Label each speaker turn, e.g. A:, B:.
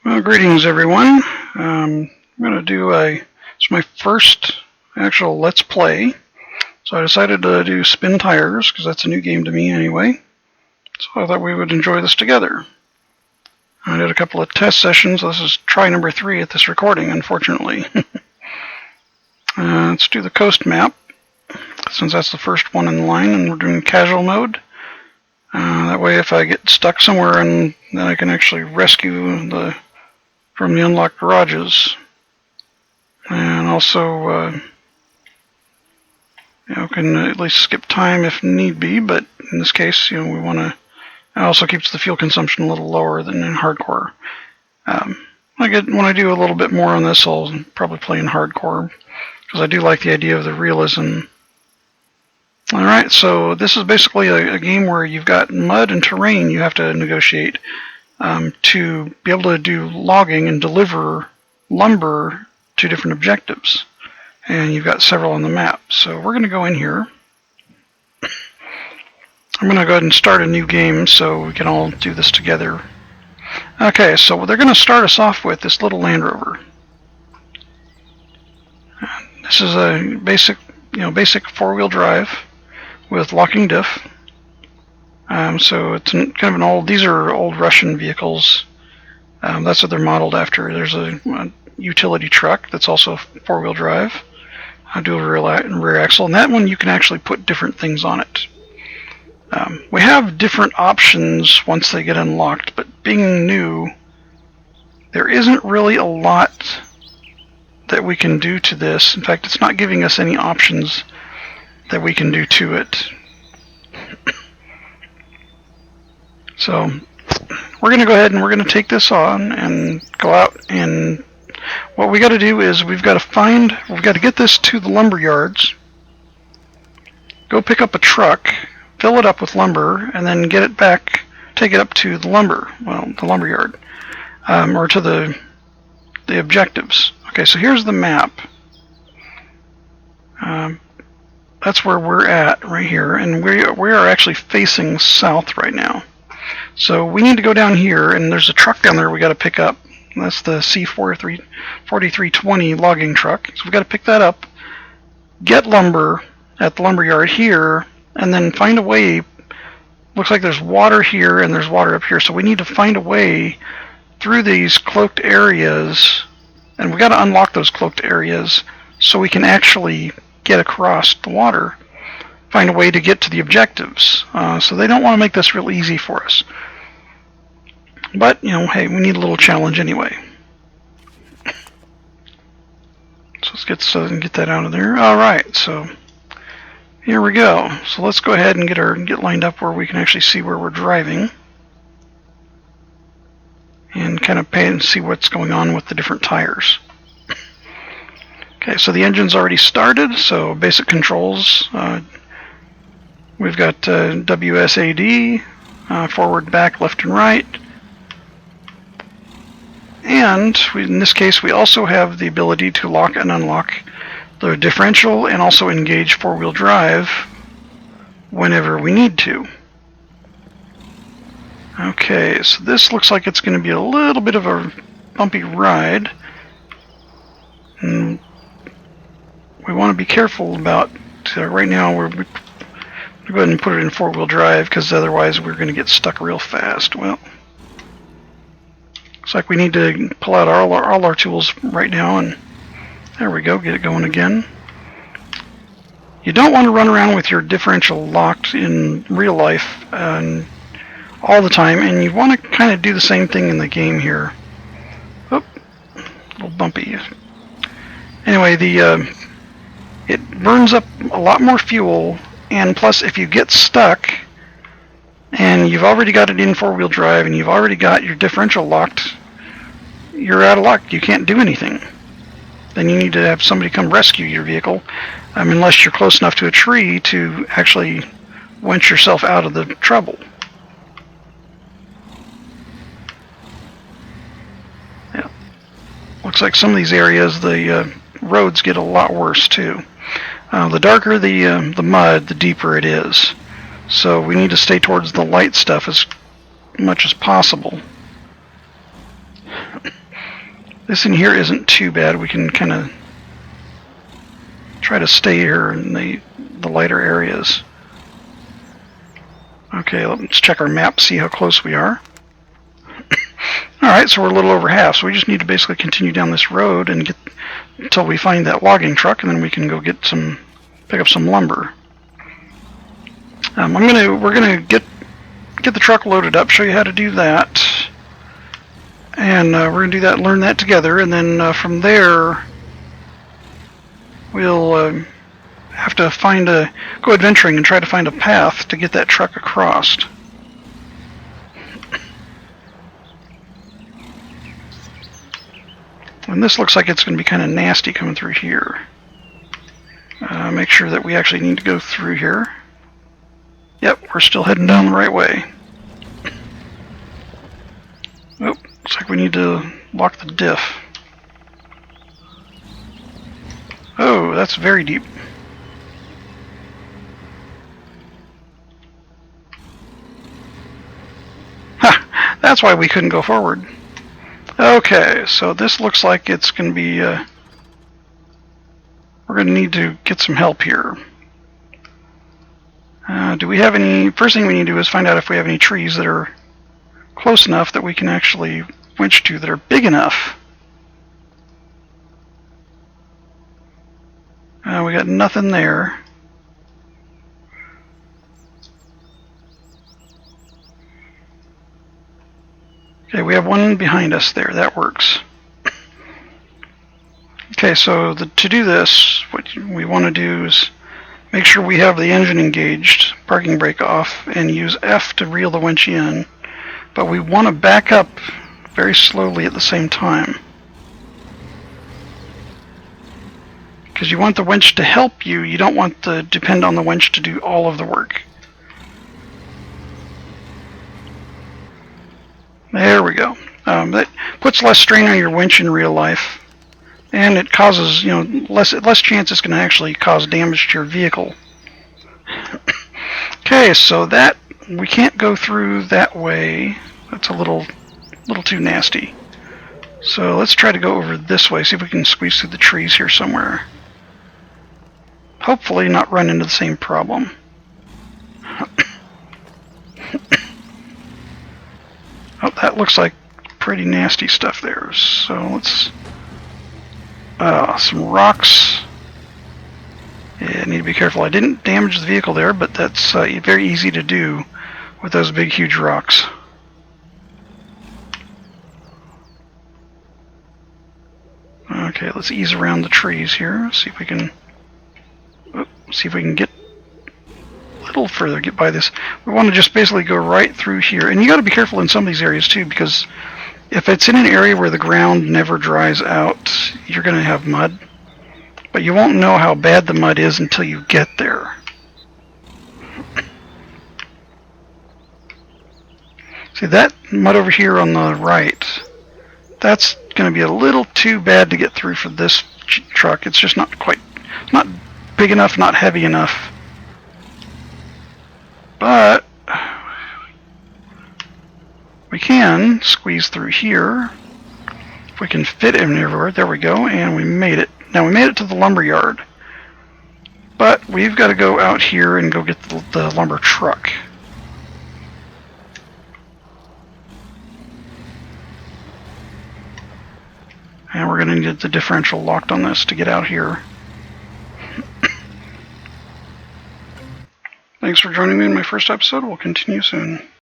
A: Well, greetings everyone. I'm going to do it's my first actual Let's Play. So I decided to do SpinTires because that's a new game to me anyway. So I thought we would enjoy this together. I did a couple of test sessions. This is try number 3 at this recording, unfortunately. Let's do the coast map, since that's the first one in line, and we're doing casual mode. That way if I get stuck somewhere, and then I can actually rescue from the unlocked garages. And also, can at least skip time if need be, but in this case, we want to. It also keeps the fuel consumption a little lower than in hardcore. When I do a little bit more on this, I'll probably play in hardcore, because I do like the idea of the realism. Alright, so this is basically a game where you've got mud and terrain you have to negotiate to be able to do logging and deliver lumber to different objectives. And you've got several on the map. So we're going to go in here. I'm going to go ahead and start a new game so we can all do this together. Okay, so they're going to start us off with this little Land Rover. This is a basic four-wheel drive with locking diff. So it's kind of an old. These are old Russian vehicles. That's what they're modeled after. There's a utility truck that's also four-wheel drive, dual rear axle, and that one you can actually put different things on it. We have different options once they get unlocked, but being new, there isn't really a lot that we can do to this. In fact, it's not giving us any options that we can do to it. So we're going to go ahead and we're going to take this on and go out, and what we got to do is we've got to get this to the lumber yards, go pick up a truck, fill it up with lumber, and then get it back, take it up to the lumber yard, or to the objectives. Okay, so here's the map. That's where we're at right here, and we are actually facing south right now. So we need to go down here, and there's a truck down there we got to pick up. That's the C4320 logging truck. So we've got to pick that up, get lumber at the lumber yard here, and then find a way. Looks like there's water here and there's water up here, so we need to find a way through these cloaked areas, and we got to unlock those cloaked areas so we can actually get across the water, find a way to get to the objectives. So they don't want to make this real easy for us. But, hey, we need a little challenge anyway. So let's get that out of there. Alright, so here we go. So let's go ahead and get lined up where we can actually see where we're driving. And kind of pay and see what's going on with the different tires. Okay, so the engine's already started, so basic controls. We've got WSAD, forward, back, left, and right. And in this case, we also have the ability to lock and unlock the differential and also engage four-wheel drive whenever we need to. Okay, so this looks like it's going to be a little bit of a bumpy ride. And we want to be careful about, right now we're going to go ahead and put it in four-wheel drive, because otherwise we're going to get stuck real fast. Well, looks like we need to pull out all our tools right now, and there we go, get it going again. You don't want to run around with your differential locked in real life all the time, and you want to kind of do the same thing in the game here. Oh, a little bumpy. Anyway, it burns up a lot more fuel, and plus if you get stuck and you've already got it in four-wheel drive and you've already got your differential locked, you're out of luck. You can't do anything. Then you need to have somebody come rescue your vehicle, unless you're close enough to a tree to actually winch yourself out of the trouble. Yeah. Looks like some of these areas the roads get a lot worse too. The darker the mud, the deeper it is. So we need to stay towards the light stuff as much as possible. This in here isn't too bad. We can kind of try to stay here in the lighter areas. Okay, let's check our map, see how close we are. Alright, so we're a little over half, so we just need to basically continue down this road and get until we find that logging truck, and then we can go pick up some lumber. We're gonna get the truck loaded up, show you how to do that, and we're gonna do that, learn that together, and then from there we'll have to go adventuring and try to find a path to get that truck across. And this looks like it's going to be kind of nasty coming through here. Make sure that we actually need to go through here. Yep, we're still heading down the right way. Oh, looks like we need to lock the diff. Oh, that's very deep. Ha! That's why we couldn't go forward. Okay, so this looks like it's going to be, we're going to need to get some help here. Do we have any, first thing we need to do is find out if we have any trees that are close enough that we can actually winch to, that are big enough. We got nothing there. Okay, we have one behind us there. That works. Okay, so to do this, what we want to do is make sure we have the engine engaged, parking brake off, and use F to reel the winch in. But we want to back up very slowly at the same time, because you want the winch to help you. You don't want to depend on the winch to do all of the work. There we go. That puts less strain on your winch in real life, and it causes, less chance it's going to actually cause damage to your vehicle. Okay, so that we can't go through that way. That's a little too nasty. So let's try to go over this way. See if we can squeeze through the trees here somewhere. Hopefully not run into the same problem. Oh, that looks like pretty nasty stuff there. So let's... some rocks. Yeah, I need to be careful. I didn't damage the vehicle there, but that's very easy to do with those big, huge rocks. Okay, let's ease around the trees here. See if we can get a little further, get by this. We want to just basically go right through here. And you got to be careful in some of these areas too, because if it's in an area where the ground never dries out, you're going to have mud. But you won't know how bad the mud is until you get there. See that mud over here on the right? That's going to be a little too bad to get through for this truck. It's just not big enough, not heavy enough. But we can squeeze through here. If we can fit in everywhere, there we go, and we made it. Now we made it to the lumber yard, but we've got to go out here and go get the lumber truck. And we're going to need the differential locked on this to get out here. Thanks for joining me in my first episode. We'll continue soon.